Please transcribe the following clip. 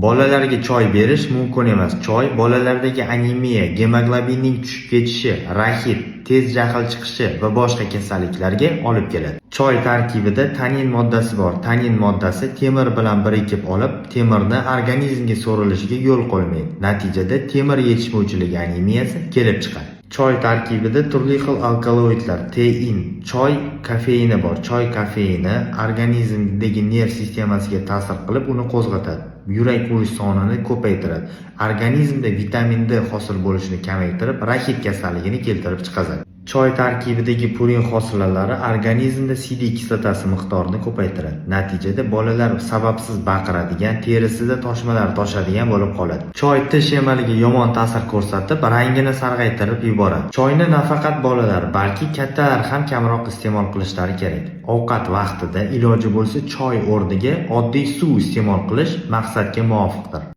Bolalarga choy berish mumkin emas. Choy bolalardagi anemiya, gemoglobinning tushib ketishi, rahit, tez jahl chiqishi va boshqa kasalliklarga olib keladi. Choy tarkibida tanin moddasi bor. Tanin moddasi temir bilan birikib olib, temirni organizmga so'rilishiga yo'l qo'ymaydi. Natijada temir yetishmovchiligi anemiyasi kelib chiqadi. Choy tarkibida turli xil alkaloidlar, tein, choy kofeini bor. Choy kofeini organizmdagi nerv sistemasiga ta'sir qilib, uni qo'zg'atadi. Yurak urish sonini ko'paytiradi. Organizmda vitamin D hosil bo'lishini kamaytirib, rahit kasalligini keltirib chiqaradi. Choy tarkibidagi purin hosilalari organizmda siydik kislotasi miqdorini ko'paytiradi. Natijada bolalar sababsiz baqiradigan, terisida toshmalar toshadigan bo'lib qoladi. Choy tish emaliga yomon ta'sir ko'rsatib, rangini sarg'aytirib yuboradi. Choyni nafaqat bolalar, balki kattalar ham kamroq iste'mol qilishlari kerak. Ovqat vaqtida iloji bo'lsa choy o'rniga oddiy suv iste'mol qilish maqsadga muvofiqdir.